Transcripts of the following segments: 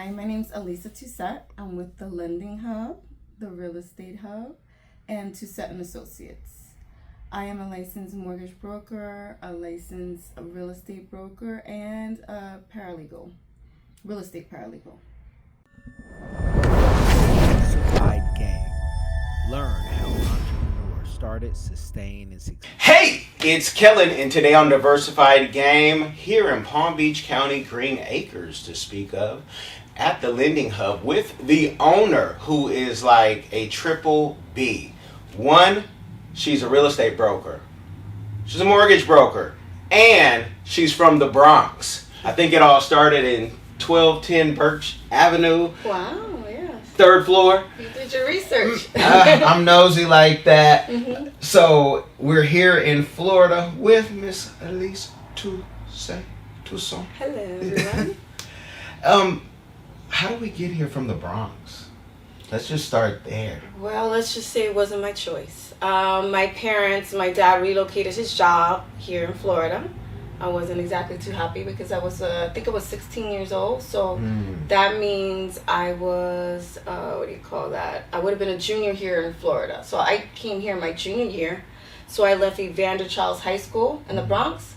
Hi, my name's Elisa Toucet. I'm with the Lending Hub, the Real Estate Hub, and Toucet and Associates. I am a licensed mortgage broker, a licensed real estate broker, and a paralegal, real estate paralegal. Diversified game. Learn how entrepreneurs started, sustained, and succeeded. Hey, it's Kellen, and today on Diversified Game, here in Palm Beach County, Green Acres to speak of, at the Lending Hub with the owner, who is like a triple B. One, she's a real estate broker. She's a mortgage broker. And she's from the Bronx. I think it all started in 1210 Birch Avenue. Wow, yes. Third floor. You did your research. I'm nosy like that. Mm-hmm. So we're here in Florida with Miss Elisa Toucet. Hello, everyone. How did we get here from the Bronx? Let's just start there. Well, let's just say it wasn't my choice. My dad relocated his job here in Florida. I wasn't exactly too happy because I think I was 16 years old. So that means I was, what do you call that? I would have been a junior here in Florida. So I came here my junior year. So I left Evander Childs High School in the Bronx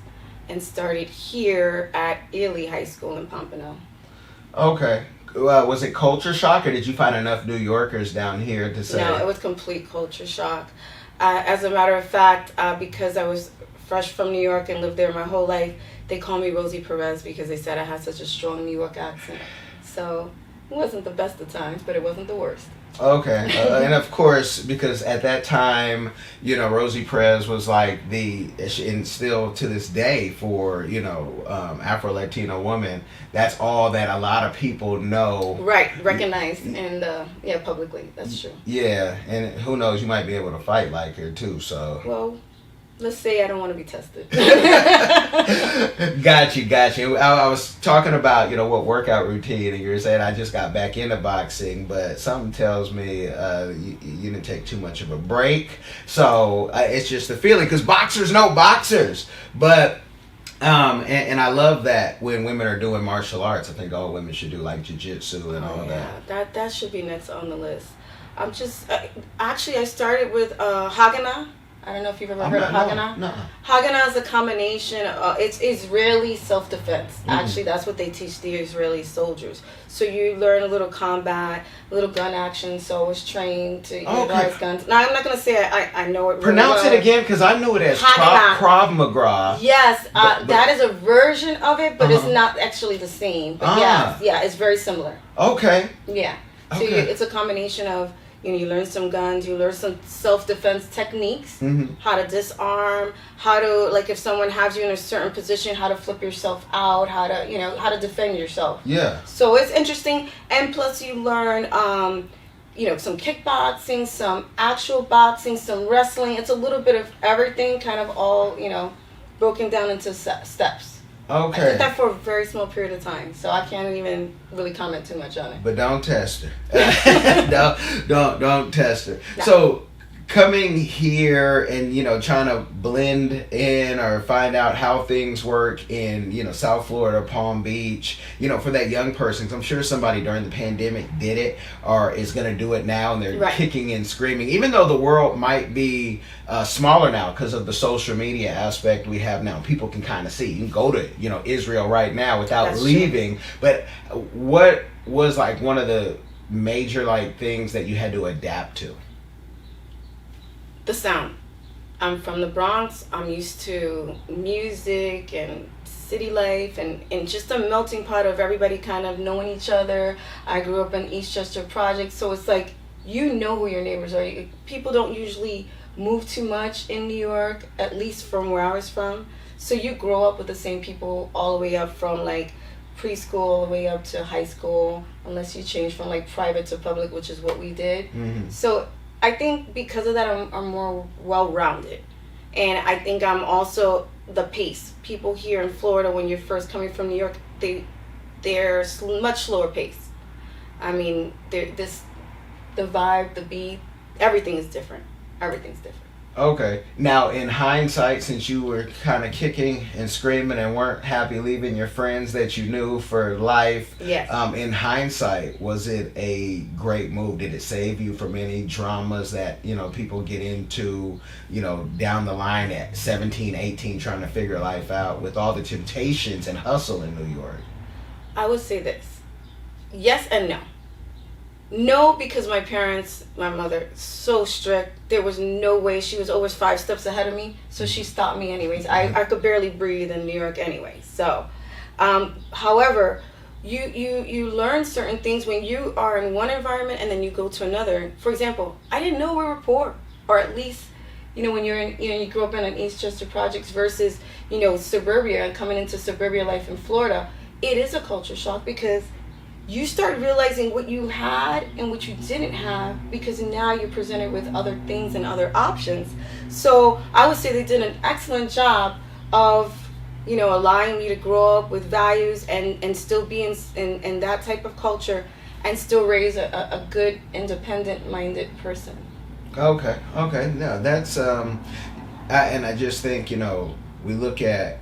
and started here at Ely High School in Pompano. Okay. Was it culture shock, or did you find enough New Yorkers down here to say? No, it was complete culture shock. As a matter of fact, because I was fresh from New York and lived there my whole life, they call me Rosie Perez because they said I had such a strong New York accent. So it wasn't the best of times, but it wasn't the worst. Okay. And of course, because at that time, Rosie Perez was like and still to this day for, Afro-Latino woman, that's all that a lot of people know. Right, recognized and, publicly. That's true. Yeah, and who knows, you might be able to fight like her too, so. Well, let's say I don't want to be tested. Got you. I was talking about, what workout routine, and you were saying I just got back into boxing, but something tells me you didn't take too much of a break. So it's just a feeling, because boxers know boxers. But, and I love that when women are doing martial arts. I think all women should do like jiu-jitsu and all that. That should be next on the list. I'm just, actually I started with Haganah. I don't know if you've ever heard of Haganah. No. Haganah is a combination. It's Israeli self-defense. Mm-hmm. Actually, that's what they teach the Israeli soldiers. So you learn a little combat, a little gun action. So I was trained to utilize guns. Now, I'm not going to say I know it really Pronounce well. it again, because I know it as Haganah. Krav Maga. Yes, but that is a version of it, but it's not actually the same. But yeah, it's very similar. Okay. Yeah. So okay. It's a combination of, you learn some guns, you learn some self-defense techniques, how to disarm, how to, like, if someone has you in a certain position, how to flip yourself out, how to defend yourself. Yeah. So it's interesting, and plus you learn, some kickboxing, some actual boxing, some wrestling. It's a little bit of everything, kind of all, broken down into steps. Okay. I did that for a very small period of time, so I can't even really comment too much on it. But don't test her. don't test her. No. So coming here and trying to blend in or find out how things work in South Florida, Palm Beach, for that young person, 'cause I'm sure somebody during the pandemic did it or is going to do it now, and they're kicking and screaming, even though the world might be smaller now because of the social media aspect we have now. People can kind of see. You can go to Israel right now without leaving. True. But what was like one of the major things that you had to adapt to? The sound. I'm from the Bronx. I'm used to music and city life and just a melting pot of everybody kind of knowing each other. I grew up in Eastchester Project, so it's like who your neighbors are. People don't usually move too much in New York, at least from where I was from. So you grow up with the same people all the way up from like preschool all the way up to high school, unless you change from like private to public, which is what we did. Mm-hmm. So I think because of that, I'm more well-rounded. And I think I'm also the pace. People here in Florida, when you're first coming from New York, they're much slower pace. I mean, the vibe, the beat, everything is different. Everything's different. Okay. Now, in hindsight, since you were kind of kicking and screaming and weren't happy leaving your friends that you knew for life, Yes. in hindsight, was it a great move? Did it save you from any dramas that, people get into, down the line at 17, 18, trying to figure life out with all the temptations and hustle in New York? I would say this. Yes and no. No, because my parents, my mother, so strict. There was no way. She was always 5 steps ahead of me, so she stopped me anyways. I could barely breathe in New York anyway. So, however, you learn certain things when you are in one environment and then you go to another. For example, I didn't know we were poor, or at least, when you're in, you grew up in an Eastchester projects versus, suburbia, and coming into suburbia life in Florida, it is a culture shock because you start realizing what you had and what you didn't have because now you're presented with other things and other options. So I would say they did an excellent job of, allowing me to grow up with values and still be in that type of culture and still raise a good, independent-minded person. Okay. No, that's, and I just think, we look at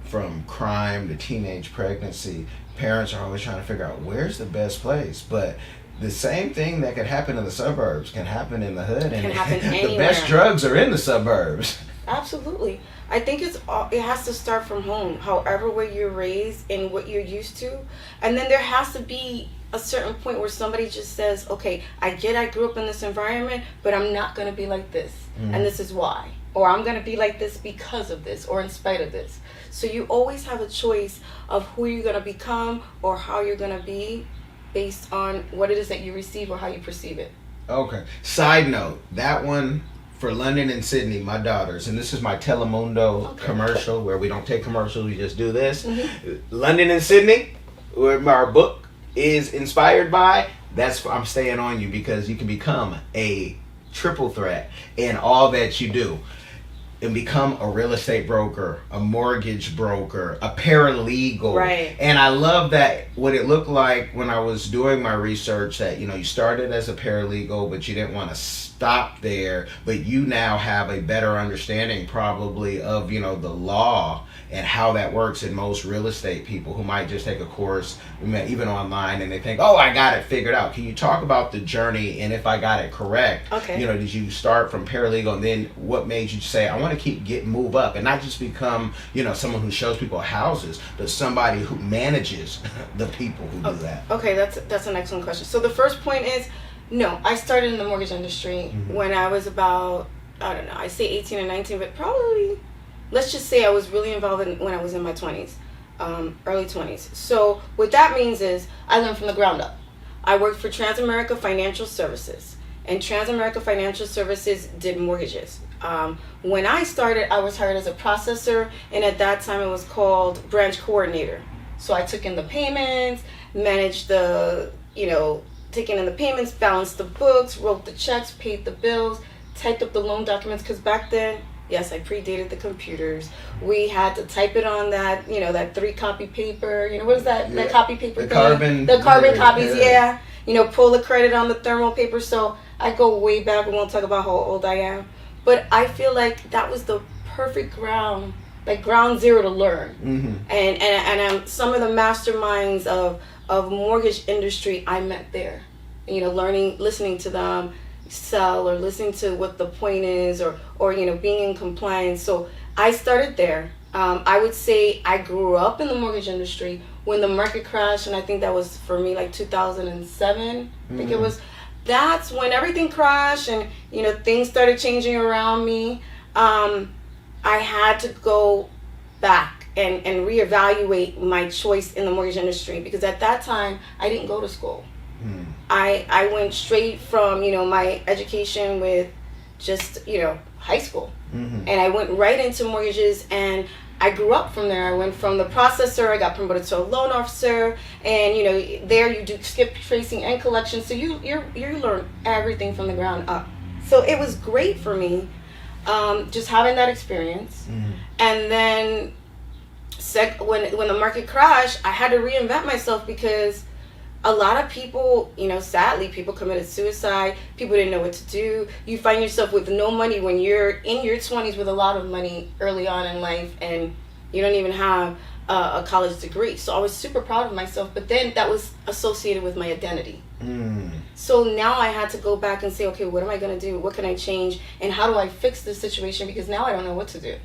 from crime to teenage pregnancy, parents are always trying to figure out where's the best place, but the same thing that could happen in the suburbs can happen in the hood, and Can happen the anywhere. best drugs are in the suburbs. Absolutely. I think it has to start from home, however where you're raised and what you're used to. And then there has to be a certain point where somebody just says, okay, I grew up in this environment, but I'm not going to be like this. And this is why. Or I'm going to be like this because of this or in spite of this. So you always have a choice of who you're going to become or how you're going to be based on what it is that you receive or how you perceive it. Okay. Side note, that one for London and Sydney, my daughters, and this is my Telemundo commercial where we don't take commercials, we just do this. London and Sydney, where our book is inspired by, I'm staying on you because you can become a triple threat in all that you do. And become a real estate broker, a mortgage broker, a paralegal. Right. And I love that what it looked like when I was doing my research that, you started as a paralegal, but you didn't want to stop there, but you now have a better understanding probably of, the law and how that works in most real estate people who might just take a course, even online, and they think, oh, I got it figured out. Can you talk about the journey and if I got it correct? Okay. Did you start from paralegal and then what made you say, I want to move up and not just become, someone who shows people houses, but somebody who manages the people who do that? Okay, that's an excellent question. So the first point is, no, I started in the mortgage industry when I was about, I don't know, I say 18 or 19, but probably, let's just say I was really involved when I was in my 20s, early 20s. So what that means is I learned from the ground up. I worked for Transamerica Financial Services, and Transamerica Financial Services did mortgages. When I started, I was hired as a processor, and at that time it was called branch coordinator. So I took in the payments, managed taking in the payments, balanced the books, wrote the checks, paid the bills, typed up the loan documents, because back then, yes, I predated the computers. We had to type it on that, that 3-copy paper. What is that? Yeah. That copy paper the thing? The carbon copies, yeah. Pull the credit on the thermal paper. So I go way back. We won't talk about how old I am. But I feel like that was the perfect ground zero to learn. And some of the masterminds of mortgage industry I met there. Listening to them sell or listening to what the point is or being in compliance. So I started there. I would say I grew up in the mortgage industry when the market crashed, and I think that was for me like 2007. I think it was. That's when everything crashed and things started changing around me. I had to go back and reevaluate my choice in the mortgage industry because at that time I didn't go to school. I went straight from my education with just high school, and I went right into mortgages, and I grew up from there. I went from the processor, I got promoted to a loan officer, and there you do skip tracing and collection, so you learn everything from the ground up. So it was great for me, just having that experience. And then when the market crashed, I had to reinvent myself because a lot of people, sadly, people committed suicide. People didn't know what to do. You find yourself with no money when you're in your 20s with a lot of money early on in life, and you don't even have a college degree. So I was super proud of myself, but then that was associated with my identity. So now I had to go back and say, okay, what am I going to do? What can I change? And how do I fix this situation? Because now I don't know what to do.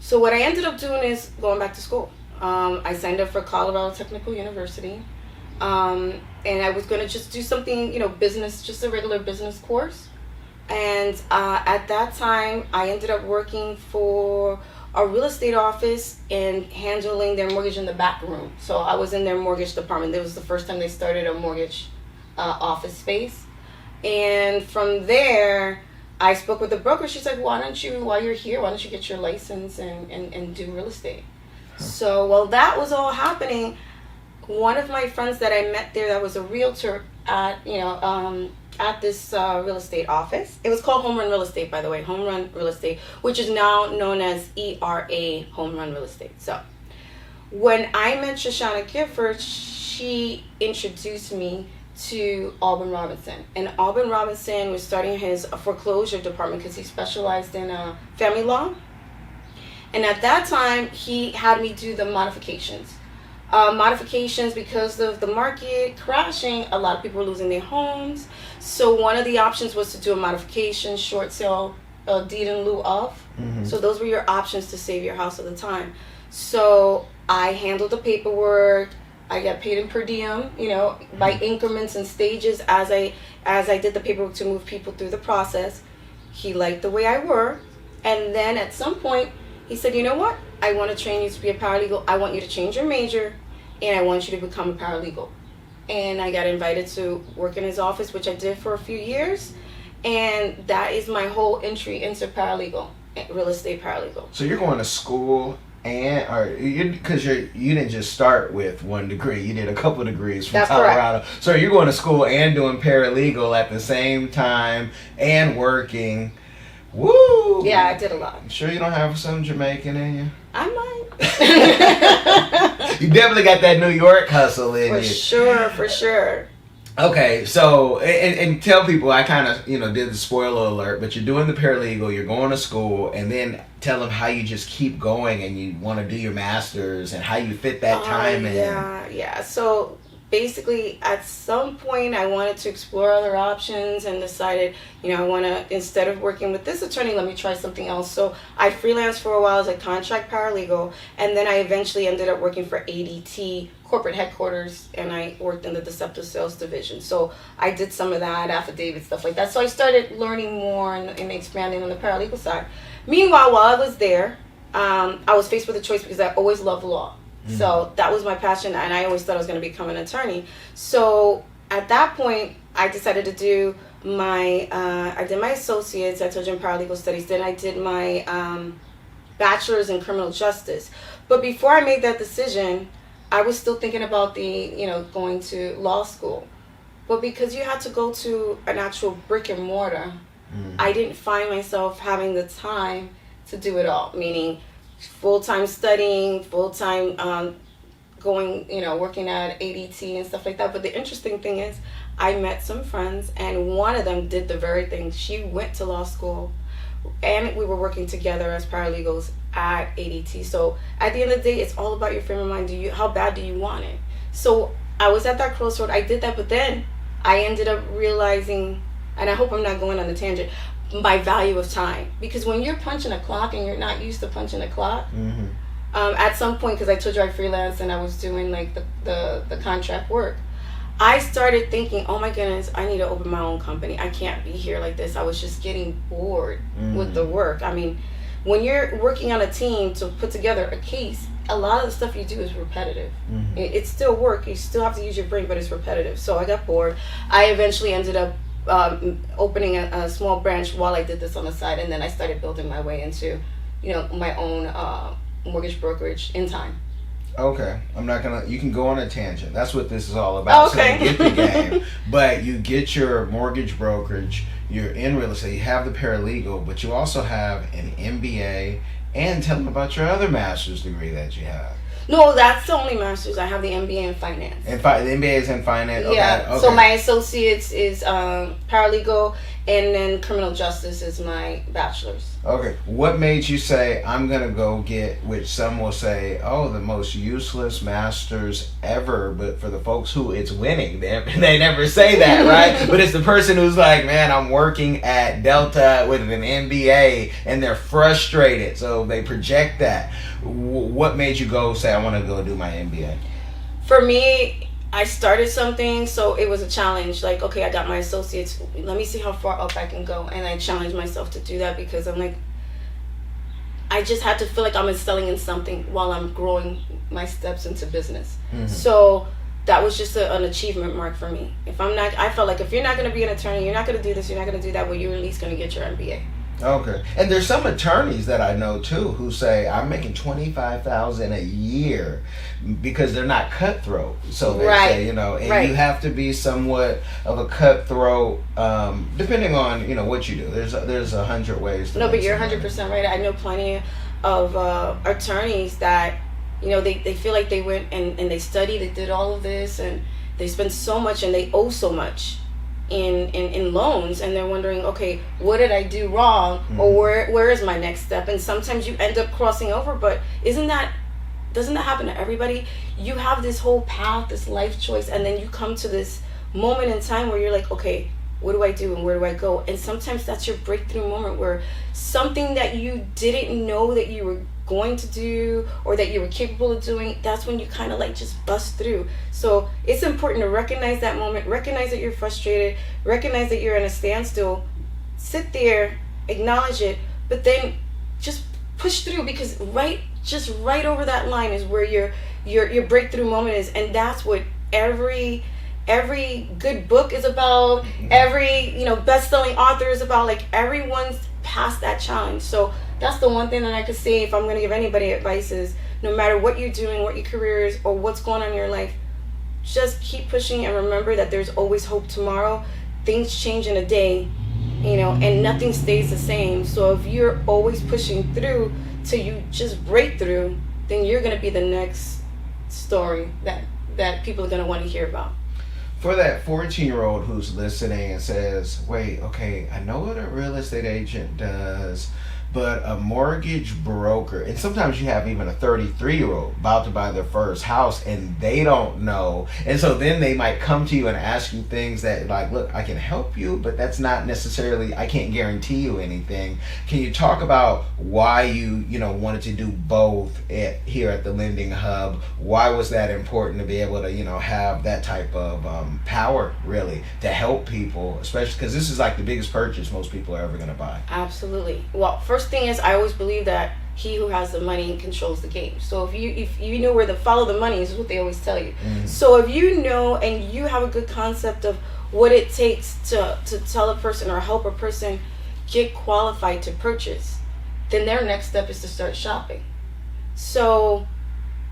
So what I ended up doing is going back to school. I signed up for Colorado Technical University. And I was going to just do something, business, just a regular business course. And at that time, I ended up working for a real estate office and handling their mortgage in the back room. So I was in their mortgage department. It was the first time they started a mortgage office space. And from there, I spoke with the broker. She's like, while you're here, why don't you get your license and do real estate? So while that was all happening, one of my friends that I met there that was a realtor at this real estate office. It was called Home Run Real Estate, by the way, Home Run Real Estate, which is now known as ERA Home Run Real Estate. So when I met Shoshana Gifford, she introduced me to Alban Robinson. And Alban Robinson was starting his foreclosure department because he specialized in family law. And at that time, he had me do the modifications. Modifications because of the market crashing, a lot of people were losing their homes. So one of the options was to do a modification, short sale, deed in lieu of. So those were your options to save your house at the time. So I handled the paperwork. I got paid in per diem, by increments and stages as I did the paperwork to move people through the process. He liked the way I worked. And then at some point, he said, you know what? I want to train you to be a paralegal. I want you to change your major, and I want you to become a paralegal. And I got invited to work in his office, which I did for a few years. And that is my whole entry into paralegal, real estate paralegal. So you're going to school because you didn't just start with one degree. You did a couple of degrees from That's Colorado. Correct. So you're going to school and doing paralegal at the same time and working. Woo! Yeah, I did a lot. You sure you don't have some Jamaican in you? I might. You definitely got that New York hustle in you. For sure. Okay, so, and tell people, I kind of, did the spoiler alert, but you're doing the paralegal, you're going to school, and then tell them how you just keep going and you want to do your master's and how you fit that time in. Yeah. So basically, at some point, I wanted to explore other options and decided, I want to, instead of working with this attorney, let me try something else. So I freelanced for a while as a contract paralegal, and then I eventually ended up working for ADT corporate headquarters, and I worked in the deceptive sales division. So I did some of that, affidavit stuff like that. So I started learning more and expanding on the paralegal side. Meanwhile, while I was there, I was faced with a choice because I always loved law. So that was my passion, and I always thought I was going to become an attorney. So at that point, I decided to do I did my associates, I told you in paralegal studies, then I did my bachelor's in criminal justice. But before I made that decision, I was still thinking about going to law school. But because you had to go to an actual brick and mortar, I didn't find myself having the time to do it all, meaning full-time studying, full-time going, working at ADT and stuff like that. But the interesting thing is I met some friends, and one of them did the very thing. She went to law school, and we were working together as paralegals at ADT. So at the end of the day, it's all about your frame of mind. How bad do you want it? So I was at that crossroad. I did that, but then I ended up realizing, and I hope I'm not going on a tangent, my value of time. Because when you're punching a clock and you're not used to punching a clock, at some point, because I told you I freelanced and I was doing like the contract work, I started thinking, oh my goodness, I need to open my own company. I can't be here like this. I was just getting bored with the work. I mean, when you're working on a team to put together a case, a lot of the stuff you do is repetitive. It's still work. You still have to use your brain, but it's repetitive. So I got bored. I eventually ended up opening a small branch while I did this on the side, and then I started building my way into, my own mortgage brokerage in time. Okay, you can go on a tangent. That's what this is all about. Okay. So you get the game, but you get your mortgage brokerage, you're in real estate, you have the paralegal, but you also have an MBA, and tell them about your other master's degree that you have. No, that's the only master's. I have the MBA in finance. And the MBA is in finance. Yeah. Okay. So my associates is paralegal, and then criminal justice is my bachelor's. Okay. What made you say I'm gonna go get, which some will say, oh, the most useless master's ever, but for the folks who it's winning, they never say that, right? But it's the person who's like, man, I'm working at Delta with an MBA, and they're frustrated, so they project that. What made you go say I want to go do my MBA? For me, I started something, so it was a challenge. Like, okay, I got my associates. Let me see how far up I can go. And I challenged myself to do that because I'm like, I just had to feel like I'm excelling in something while I'm growing my steps into business. Mm-hmm. So that was just an achievement mark for me. I felt like if you're not going to be an attorney, you're not going to do this, you're not going to do that, well, you're at least going to get your MBA. Okay. And there's some attorneys that I know too who say I'm making $25,000 a year because they're not cutthroat. So they say, and you have to be somewhat of a cutthroat, depending on, what you do. There's 100 ways to. No, but you're 100% right. I know plenty of attorneys that, they feel like they went and they studied, they did all of this, and they spend so much and they owe so much in loans, and they're wondering, okay, what did I do wrong? Mm-hmm. Or where is my next step? And sometimes you end up crossing over, but doesn't that happen to everybody? You have this whole path, this life choice, and then you come to this moment in time where you're like, okay, what do I do and where do I go? And sometimes that's your breakthrough moment where something that you didn't know that you were going to do or that you were capable of doing, that's when you kind of like just bust through. So it's important to recognize that moment, recognize that you're frustrated, recognize that you're in a standstill, sit there, acknowledge it, but then just push through, because right over that line is where your breakthrough moment is. And that's what every good book is about, every best-selling author is about. Like, everyone's past that challenge. So that's the one thing that I could say, if I'm going to give anybody advice, is no matter what you're doing, what your career is, or what's going on in your life, just keep pushing and remember that there's always hope tomorrow. Things change in a day, and nothing stays the same. So if you're always pushing through till you just break through, then you're going to be the next story that people are going to want to hear about. For that 14-year-old who's listening and says, wait, okay, I know what a real estate agent does, but a mortgage broker, and sometimes you have even a 33-year-old about to buy their first house and they don't know, and so then they might come to you and ask you things that, like, look, I can help you, but that's not necessarily, I can't guarantee you anything. Can you talk about why you wanted to do both here at the Lending Hub? Why was that important to be able to have that type of power, really, to help people, especially because this is like the biggest purchase most people are ever going to buy? Absolutely. Well, first thing is, I always believe that he who has the money controls the game. So if you know where to follow the money, is what they always tell you. Mm-hmm. So if you know and you have a good concept of what it takes to tell a person or help a person get qualified to purchase, then their next step is to start shopping. So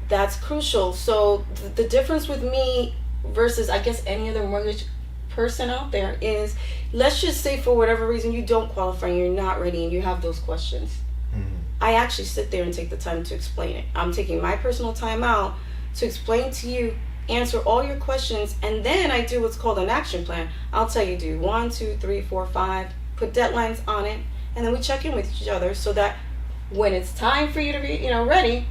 that's crucial. So the difference with me versus, I guess, any other mortgage person out there is, let's just say for whatever reason you don't qualify and you're not ready and you have those questions. Mm-hmm. I actually sit there and take the time to explain it. I'm taking my personal time out to explain to you, answer all your questions, and then I do what's called an action plan. I'll tell you, do 1, 2, 3, 4, 5, put deadlines on it, and then we check in with each other so that when it's time for you to be ready,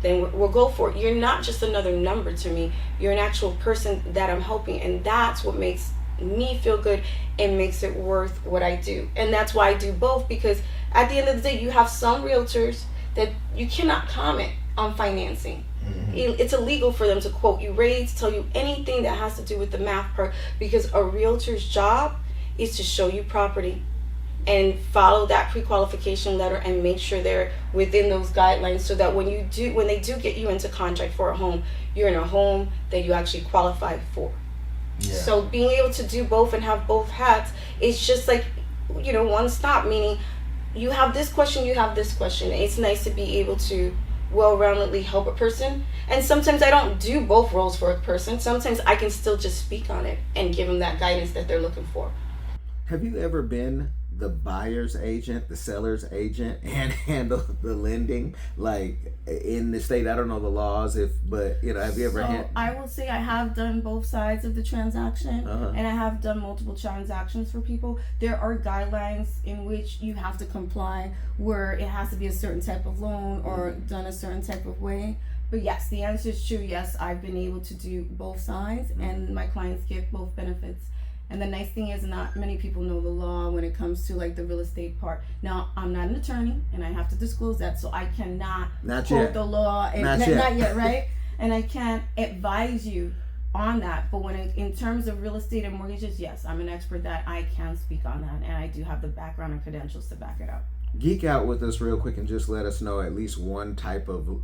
then we'll go for it. You're not just another number to me. You're an actual person that I'm helping, and that's what makes me feel good and makes it worth what I do. And that's why I do both, because at the end of the day, you have some realtors that you cannot comment on financing. Mm-hmm. It's illegal for them to quote you rates, tell you anything that has to do with the math part, because a realtor's job is to show you property and follow that pre-qualification letter and make sure they're within those guidelines, so that when they do get you into contract for a home, you're in a home that you actually qualify for. Yeah. So being able to do both and have both hats is just like, one stop, meaning you have this question, you have this question. It's nice to be able to well-roundedly help a person. And sometimes I don't do both roles for a person. Sometimes I can still just speak on it and give them that guidance that they're looking for. Have you ever been the buyer's agent, the seller's agent, and handle the lending? Like in the state, I don't know the laws, but have you ever? I will say I have done both sides of the transaction, and I have done multiple transactions for people. There are guidelines in which you have to comply, where it has to be a certain type of loan or done a certain type of way. But yes, the answer is true. Yes, I've been able to do both sides, and my clients get both benefits. And the nice thing is, not many people know the law when it comes to like the real estate part. Now, I'm not an attorney, and I have to disclose that, so I cannot quote the law. And not yet, right? And I can't advise you on that. But in terms of real estate and mortgages, yes, I'm an expert that I can speak on that, and I do have the background and credentials to back it up. Geek out with us real quick and just let us know at least one type of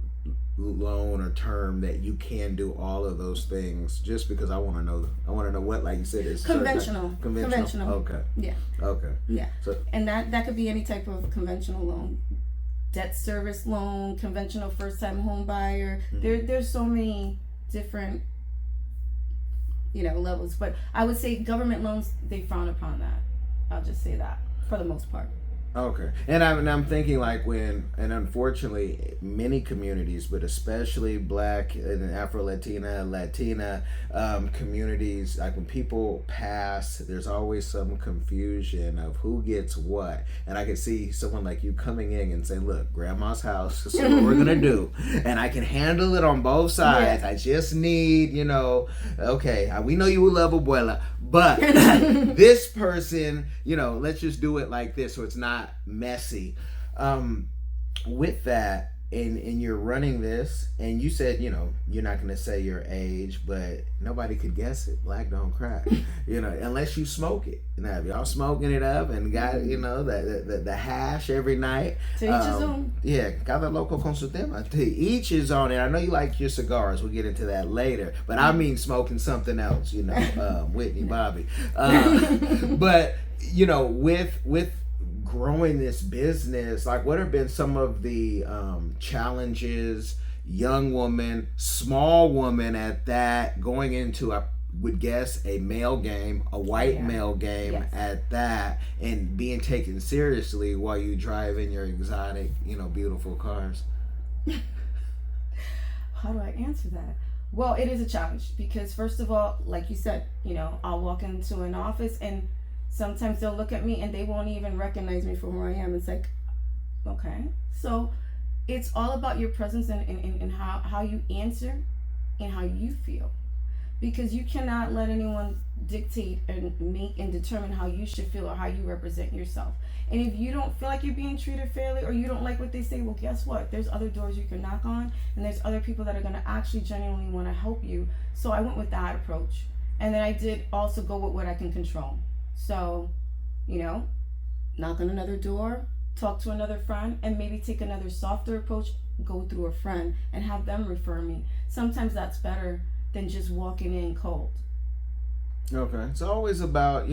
loan or term that you can do all of those things, just because I want to know what, like you said, is conventional. Okay. Yeah. Okay. Yeah. So, and that could be any type of conventional loan, debt service loan, conventional first time home buyer. There's so many different levels, but I would say government loans, they frown upon that. I'll just say that for the most part. Okay, and I'm thinking like and unfortunately many communities, but especially Black and Latina communities, like when people pass, there's always some confusion of who gets what. And I can see someone like you coming in and saying, "Look, Grandma's house, this is what we're gonna do, and I can handle it on both sides. I just need, okay, we know you love abuela, but this person, let's just do it like this, so it's not messy." With that, and you're running this, and you said you're not going to say your age, but nobody could guess it. Black don't crack, unless you smoke it. Now if y'all smoking it up and got the hash every night, to each his own. Yeah, cada loco con su tema. To each his own. And I know you like your cigars, we'll get into that later, but I mean smoking something else, Whitney Bobby, but with growing this business, like what have been some of the challenges, young woman, small woman at that, going into, I would guess, a male game, a white male game at that, and being taken seriously while you drive in your exotic, beautiful cars? How do I answer that? Well, it is a challenge because, first of all, like you said, I'll walk into an office and sometimes they'll look at me and they won't even recognize me for who I am. It's like, okay. So it's all about your presence and how you answer and how you feel. Because you cannot let anyone dictate and make and determine how you should feel or how you represent yourself. And if you don't feel like you're being treated fairly or you don't like what they say, well, guess what? There's other doors you can knock on, and there's other people that are going to actually genuinely want to help you. So I went with that approach. And then I did also go with what I can control. So, knock on another door, talk to another friend, and maybe take another softer approach, go through a friend and have them refer me. Sometimes that's better than just walking in cold. Okay. It's always about,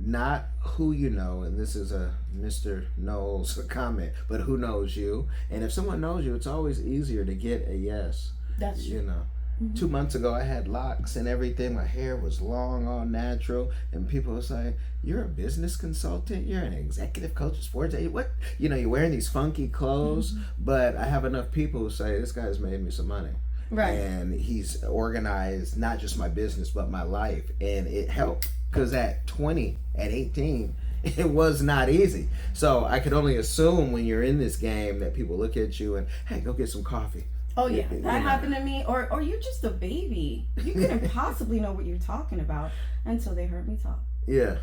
not who you know, and this is a Mr. Knowles comment, but who knows you. And if someone knows you, it's always easier to get a yes. That's true. Mm-hmm. 2 months ago, I had locks and everything. My hair was long, all natural. And people were saying, "You're a business consultant? You're an executive coach, a sports agent? What? You're wearing these funky clothes." Mm-hmm. But I have enough people who say, "This guy's made me some money." Right. And he's organized not just my business, but my life. And it helped. Because at 20, at 18, it was not easy. So I could only assume when you're in this game that people look at you and, "Hey, go get some coffee." Oh yeah, that happened to me. Or you're just a baby. You couldn't possibly know what you're talking about until they heard me talk. Yeah.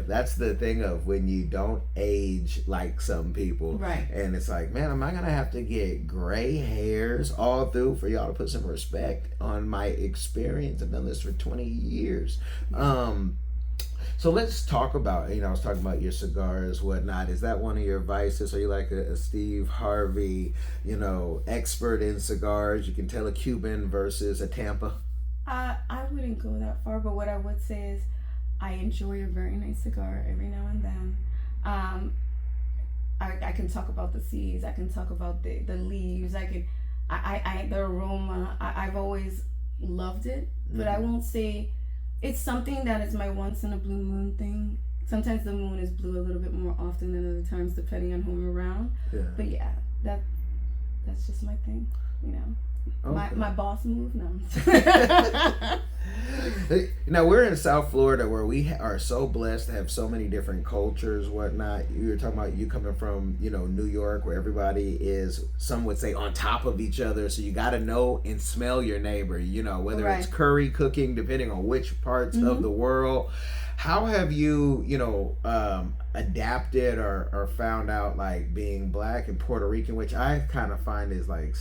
That's the thing of when you don't age like some people. Right. And it's like, man, am I going to have to get gray hairs all through for y'all to put some respect on my experience? I've done this for 20 years. So let's talk about, I was talking about your cigars, whatnot. Is that one of your vices? Are you like a Steve Harvey, expert in cigars? You can tell a Cuban versus a Tampa? I wouldn't go that far, but what I would say is I enjoy a very nice cigar every now and then. I can talk about the seeds. I can talk about the leaves. The aroma. I've always loved it, but I won't say it's something that is my once in a blue moon thing Sometimes the moon is blue a little bit more often than other times, depending on who I'm around. Yeah. But yeah, that's just my thing, you know. Okay. My boss move, no. Now we're in South Florida, where we are so blessed to have so many different cultures, whatnot. You were talking about you coming from, New York, where everybody is, some would say, on top of each other. So you got to know and smell your neighbor. Whether Right. it's curry cooking, depending on which parts of the world. How have you, adapted or found out, like, being black and Puerto Rican, which I kind of find is like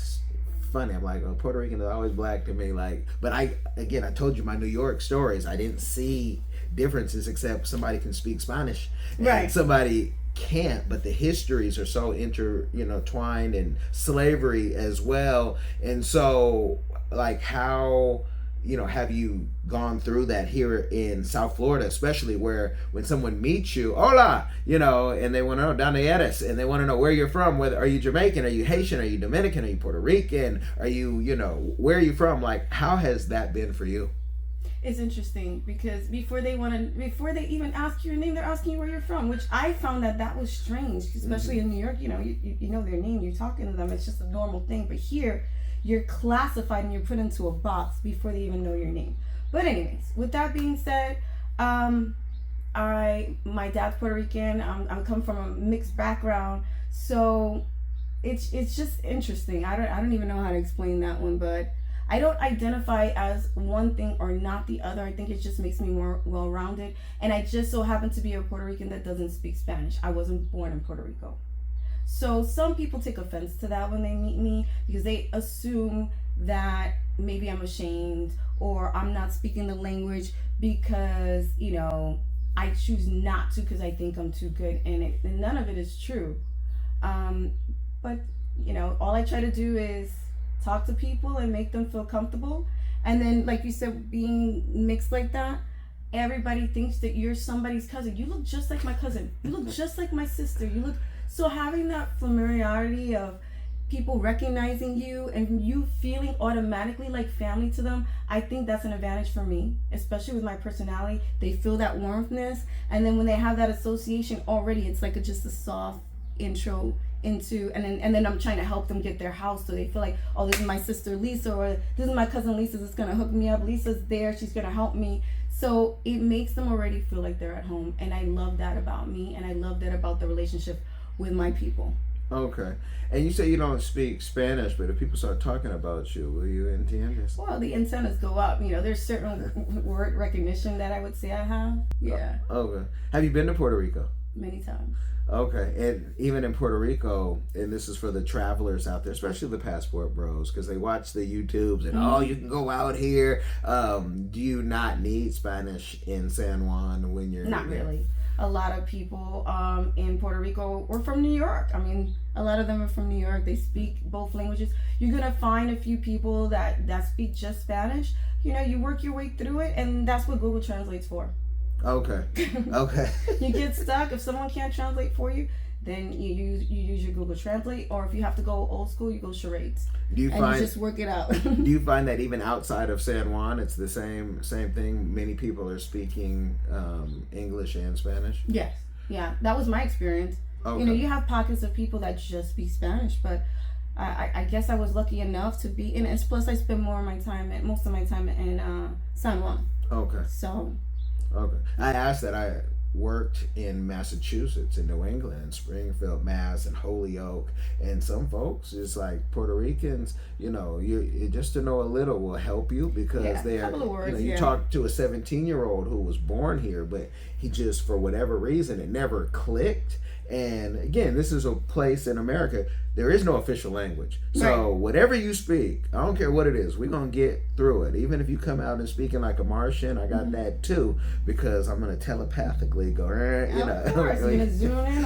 funny. I'm like, Puerto Rican is always black to me. Like, but I told you my New York stories. I didn't see differences except somebody can speak Spanish, and Right. somebody can't. But the histories are so twined, and slavery as well. And so, like, how have you gone through that here in South Florida, especially where when someone meets you, hola, and they want to know dónde eres, and they want to know where you're from, whether are you Jamaican, are you Haitian, are you Dominican, are you Puerto Rican, are you, where are you from? Like, how has that been for you? It's interesting because before they even ask you your name, they're asking you where you're from, which I found that was strange, especially in New York. You know their name, you're talking to them, it's just a normal thing. But here, you're classified and you're put into a box before they even know your name. But anyways, with that being said, my dad's Puerto Rican. I'm come from a mixed background, so it's just interesting. I don't even know how to explain that one, but I don't identify as one thing or not the other. I think it just makes me more well-rounded, and I just so happen to be a Puerto Rican that doesn't speak Spanish. I wasn't born in Puerto Rico. So some people take offense to that when they meet me because they assume that maybe I'm ashamed or I'm not speaking the language because, I choose not to because I think I'm too good in it. And none of it is true. But, all I try to do is talk to people and make them feel comfortable. And then, like you said, being mixed like that, everybody thinks that you're somebody's cousin. You look just like my cousin. You look just like my sister. So having that familiarity of people recognizing you and you feeling automatically like family to them, I think that's an advantage for me, especially with my personality. They feel that warmthness, and then when they have that association already, it's like just a soft intro into, and then I'm trying to help them get their house, so they feel like, oh, this is my sister Lisa, or this is my cousin Lisa that's gonna hook me up. Lisa's there, she's gonna help me. So it makes them already feel like they're at home, and I love that about me, and I love that about the relationship with my people. Okay. And you say you don't speak Spanish, but if people start talking about you, will you entiendes? Well, the antennas go up. There's certain word recognition that I would say I have. Yeah. Okay. Have you been to Puerto Rico? Many times. Okay. And even in Puerto Rico, and this is for the travelers out there, especially the passport bros, because they watch the YouTubes and, oh, you can go out here. Do you not need Spanish in San Juan when you're Not really. A lot of people in Puerto Rico were from New York. I mean, a lot of them are from New York. They speak both languages. You're going to find a few people that speak just Spanish. You work your way through it, and that's what Google Translate's for. Okay. Okay. You get stuck. If someone can't translate for you, then you use your Google Translate, or if you have to go old school, you go charades. You just work it out. Do you find that even outside of San Juan, it's the same thing? Many people are speaking English and Spanish? Yes. Yeah, that was my experience. Okay. You have pockets of people that just speak Spanish, but I guess I was lucky enough to be in it. Plus, I spend most of my time in San Juan. Okay. So. Okay. I asked that. I worked in Massachusetts, in New England, Springfield, Mass, and Holyoke, and some folks, it's like Puerto Ricans, you just to know a little will help you because they are. You talk to a 17-year-old who was born here, but he just, for whatever reason, it never clicked. And again, this is a place in America, there is no official language. So whatever you speak, I don't care what it is, we're going to get through it. Even if you come out and speaking like a Martian, I got that too, because I'm going to telepathically go, Of course, you're going to zoom in.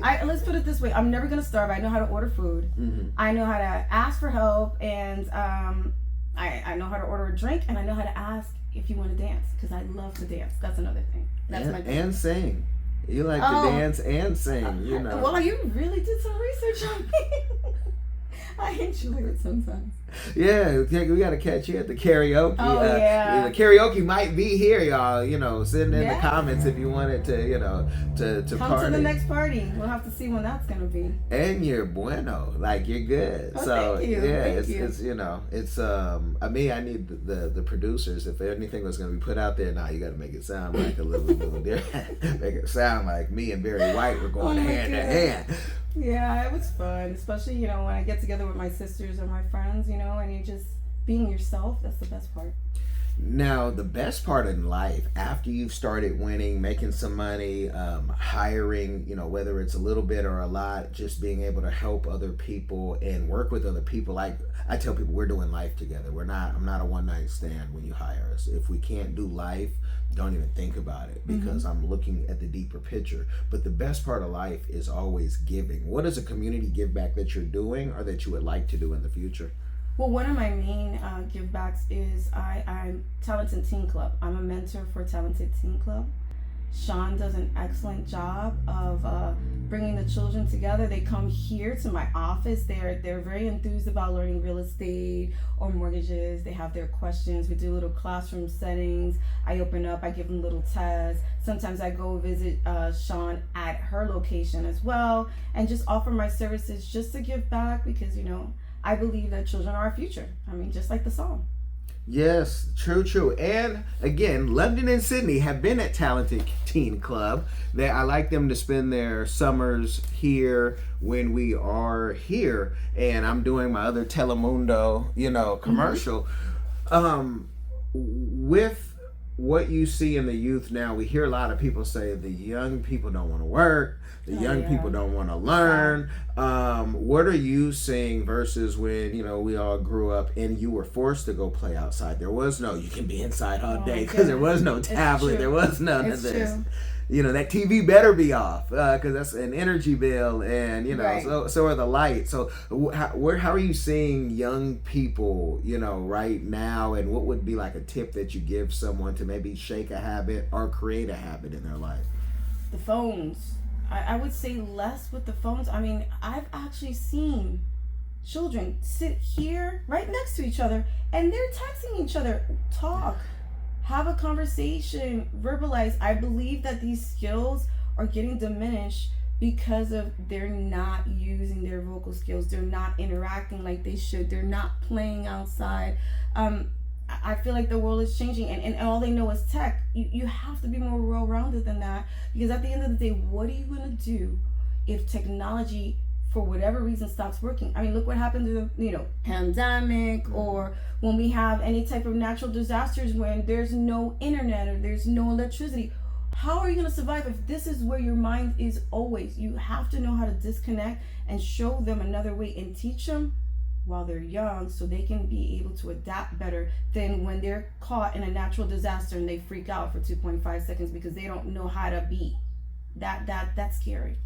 Let's put it this way, I'm never going to starve. I know how to order food. Mm-hmm. I know how to ask for help, and I know how to order a drink, and I know how to ask if you want to dance, because I love to dance. That's another thing. That's my thing. And sing. You like to dance and sing, Well, you really did some research on me. I enjoy it sometimes. Yeah, we got to catch you at the karaoke. Oh, yeah. The karaoke might be here, y'all. Send in the Yeah. comments if you wanted to, to Come party. to the next party. We'll have to see when that's gonna be. And you're bueno, like you're good. Oh, So thank you. yeah, Thank it's you. it's I mean, I need the producers. If anything was gonna be put out there, now you got to make it sound like a little different. Make it sound like me and Barry White were going Oh, my hand to God. hand. Yeah, it was fun, especially when I get together with my sisters or my friends, and you just being yourself. That's the best part. Now, the best part in life, after you've started winning, making some money, hiring, whether it's a little bit or a lot, just being able to help other people and work with other people. Like I tell people, we're doing life together. I'm not a one-night stand when you hire us. If we can't do life, don't even think about it, because I'm looking at the deeper picture. But the best part of life is always giving. What is a community give back that you're doing or that you would like to do in the future? Well, one of my main give backs is I'm Talented Teen Club. I'm a mentor for Talented Teen Club. Sean does an excellent job of bringing the children together. They come here to my office. They're very enthused about learning real estate or mortgages. They have their questions. We do little classroom settings. I open up. I give them little tests. Sometimes I go visit Sean at her location as well, and just offer my services just to give back, because I believe that children are our future. I mean, just like the song. Yes, true. And again, London and Sydney have been at Talented Teen Club. I like them to spend their summers here when we are here. And I'm doing my other Telemundo, commercial. With what you see in the youth now, we hear a lot of people say the young people don't want to work, the young people don't want to learn. What are you seeing versus when we all grew up and you were forced to go play outside? There was no you can be inside all day, because there was no tablet, there was none of this. True. That TV better be off, because that's an energy bill, and Right. so are the lights. So how are you seeing young people right now, and what would be like a tip that you give someone to maybe shake a habit or create a habit in their life? The phones. I would say less with the phones. I mean, I've actually seen children sit here right next to each other and they're texting each other. Talk, have a conversation, verbalize. I believe that these skills are getting diminished because of they're not using their vocal skills. They're not interacting like they should. They're not playing outside. I feel like the world is changing, and all they know is tech. You have to be more well-rounded than that, because at the end of the day, what are you going to do if technology, for whatever reason, stops working? I mean, look what happened to the pandemic, or when we have any type of natural disasters when there's no internet or there's no electricity. How are you going to survive if this is where your mind is always? You have to know how to disconnect and show them another way and teach them while they're young, so they can be able to adapt better than when they're caught in a natural disaster and they freak out for 2.5 seconds because they don't know how to be. That's scary.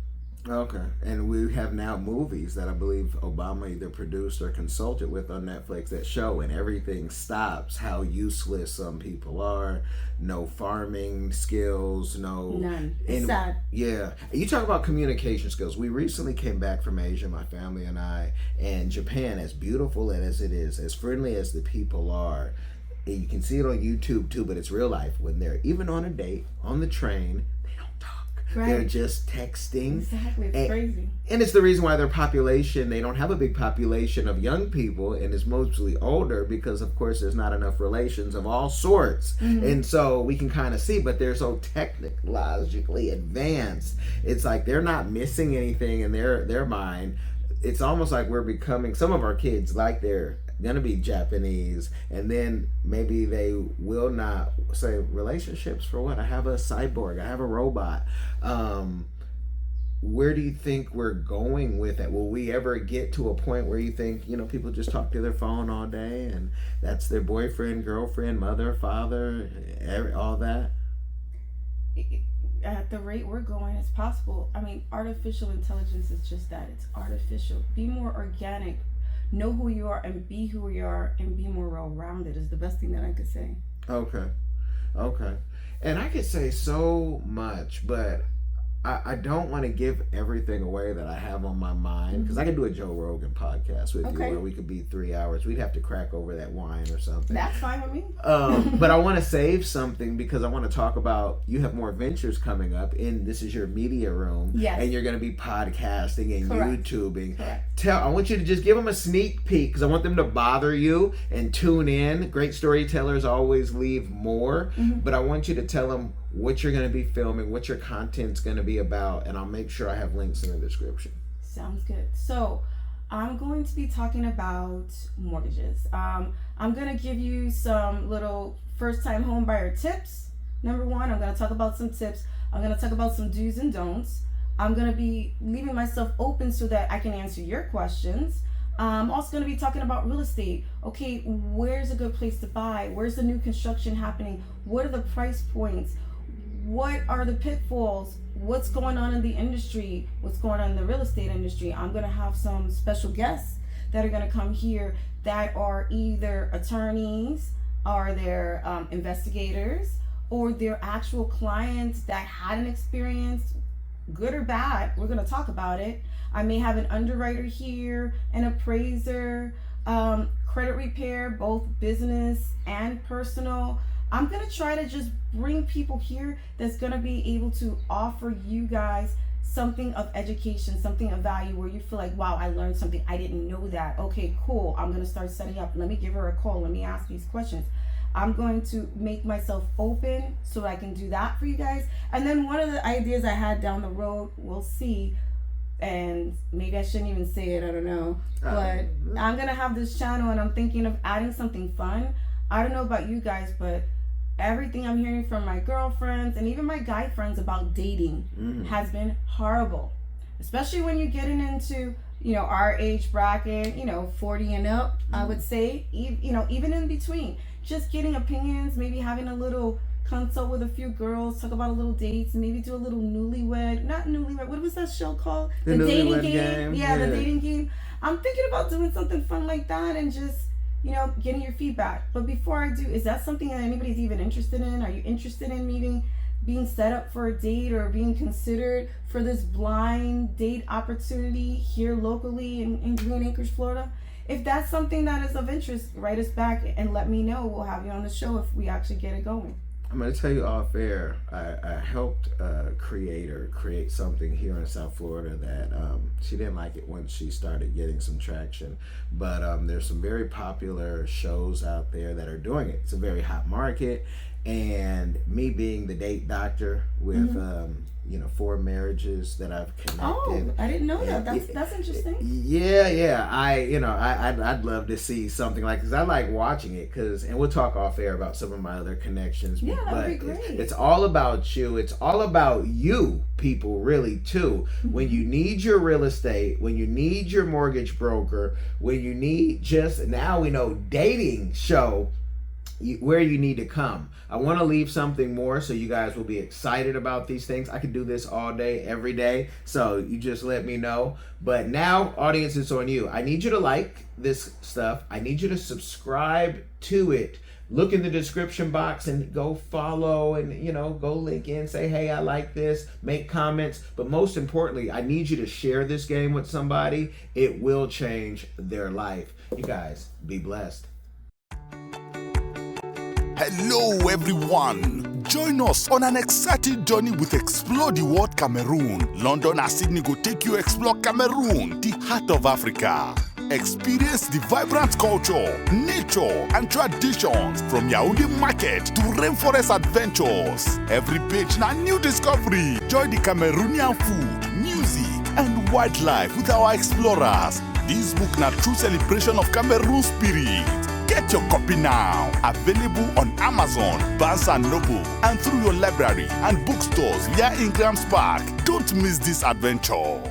Okay, and we have now movies that I believe Obama either produced or consulted with on Netflix that show, and everything stops, how useless some people are. No farming skills, None. It's sad. Yeah, you talk about communication skills. We recently came back from Asia, my family and I, and Japan, as beautiful as it is, as friendly as the people are, and you can see it on YouTube too, but it's real life. When they're even on a date, on the train, they don't talk. Right. They're just texting. Exactly, it's crazy. And it's the reason why their population, they don't have a big population of young people, and it's mostly older, because of course there's not enough relations of all sorts. And so we can kind of see, but they're so technologically advanced. It's like they're not missing anything in their mind. It's almost like we're becoming, some of our kids, like they're gonna be Japanese, and then maybe they will not say relationships for what? I have a cyborg, I have a robot. Where do you think we're going with it? Will we ever get to a point where you think people just talk to their phone all day and that's their boyfriend, girlfriend, mother, father, all that? At the rate we're going, it's possible. I mean, artificial intelligence is just that. It's artificial. Be more organic. Know who you are and be who you are, and be more well-rounded is the best thing that I could say. Okay. And I could say so much, but I don't want to give everything away that I have on my mind, because I could do a Joe Rogan podcast with you where we could be 3 hours. We'd have to crack over that wine or something. That's fine with me. But I want to save something, because I want to talk about, you have more ventures coming up, and this is your media room. Yes. And you're going to be podcasting and YouTubing. Correct. I want you to just give them a sneak peek, because I want them to bother you and tune in. Great storytellers always leave more, but I want you to tell them what you're going to be filming, what your content's going to be about, and I'll make sure I have links in the description. Sounds good. So I'm going to be talking about mortgages. I'm going to give you some little first-time home buyer tips. Number one, I'm going to talk about some tips. I'm going to talk about some do's and don'ts. I'm going to be leaving myself open so that I can answer your questions. I'm also going to be talking about real estate. Okay, where's a good place to buy? Where's the new construction happening? What are the price points? What are the pitfalls? What's going on in the industry? What's going on in the real estate industry? I'm going to have some special guests that are going to come here that are either attorneys, or they're investigators, or they're actual clients that had an experience, good or bad. We're going to talk about it. I may have an underwriter here, an appraiser, credit repair, both business and personal. I'm going to try to just bring people here that's going to be able to offer you guys something of education, something of value, where you feel like, wow, I learned something. I didn't know that. Okay, cool. I'm going to start setting up. Let me give her a call. Let me ask these questions. I'm going to make myself open so I can do that for you guys. And then one of the ideas I had down the road, we'll see, and maybe I shouldn't even say it, I don't know, but I'm going to have this channel and I'm thinking of adding something fun. I don't know about you guys, but everything I'm hearing from my girlfriends and even my guy friends about dating has been horrible, especially when you're getting into, you know, our age bracket, you know, 40 and up. I would say, you know, even in between, just getting opinions, maybe having a little consult with a few girls, talk about a little dates, maybe do a little not newlywed, what was that show called? The dating game. Yeah, the dating game. I'm thinking about doing something fun like that and just, you know, getting your feedback. But before I do, is that something that anybody's even interested in? Are you interested in maybe being set up for a date or being considered for this blind date opportunity here locally in Green Acres, Florida? If that's something that is of interest, write us back and let me know. We'll have you on the show if we actually get it going. I'm going to tell you off air, I helped a creator create something here in South Florida that she didn't like it once she started getting some traction. But there's some very popular shows out there that are doing it. It's a very hot market. And me being the date doctor with, 4 marriages that I've connected. Oh, I didn't know that. That's interesting. Yeah. I'd love to see something like this. I like watching it and we'll talk off air about some of my other connections. Yeah, that'd be great. great. It's all about you. It's all about you, people, really, too. When you need your real estate, when you need your mortgage broker, when you need now we know dating show, where you need to come. I want to leave something more so you guys will be excited about these things. I could do this all day, every day, so you just let me know. But now, audience, it's on you. I need you to like this stuff. I need you to subscribe to it. Look in the description box and go follow and, go link in, say, hey, I like this, make comments. But most importantly, I need you to share this game with somebody. It will change their life. You guys, be blessed. Hello everyone! Join us on an exciting journey with Explore the World Cameroon. London and Sydney go take you explore Cameroon, the heart of Africa. Experience the vibrant culture, nature and traditions from Yaoundé market to rainforest adventures. Every page na new discovery. Join the Cameroonian food, music and wildlife with our explorers. This book na true celebration of Cameroon spirit. Get your copy now. Available on Amazon, Barnes & Noble, and through your library and bookstores via Ingram's Park. Don't miss this adventure.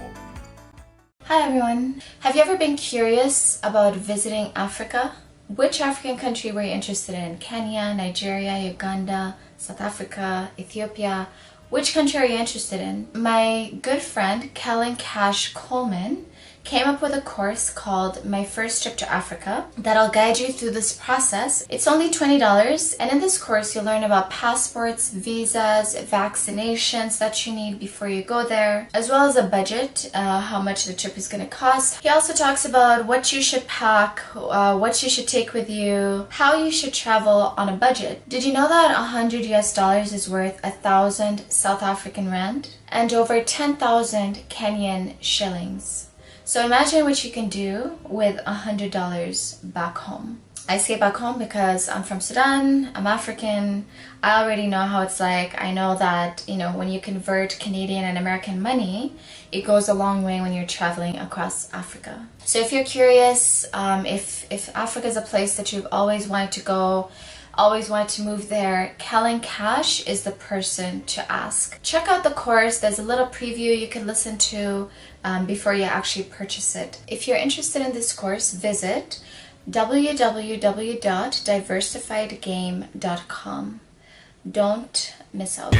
Hi everyone. Have you ever been curious about visiting Africa? Which African country were you interested in? Kenya, Nigeria, Uganda, South Africa, Ethiopia? Which country are you interested in? My good friend, Kellen Cash Coleman, came up with a course called My First Trip to Africa that'll guide you through this process. It's only $20, and in this course you'll learn about passports, visas, vaccinations that you need before you go there, as well as a budget, how much the trip is going to cost. He also talks about what you should pack, what you should take with you, how you should travel on a budget. Did you know that $100 is worth 1,000 South African rand and over 10,000 Kenyan shillings? So imagine what you can do with $100 back home. I say back home because I'm from Sudan, I'm African, I already know how it's like. I know that, you know, when you convert Canadian and American money, it goes a long way when you're traveling across Africa. So if you're curious, if Africa is a place that you've always wanted to go, always wanted to move there, Kellen Cash is the person to ask. Check out the course. There's a little preview you can listen to before you actually purchase it. If you're interested in this course, visit www.diversifiedgame.com. Don't miss out.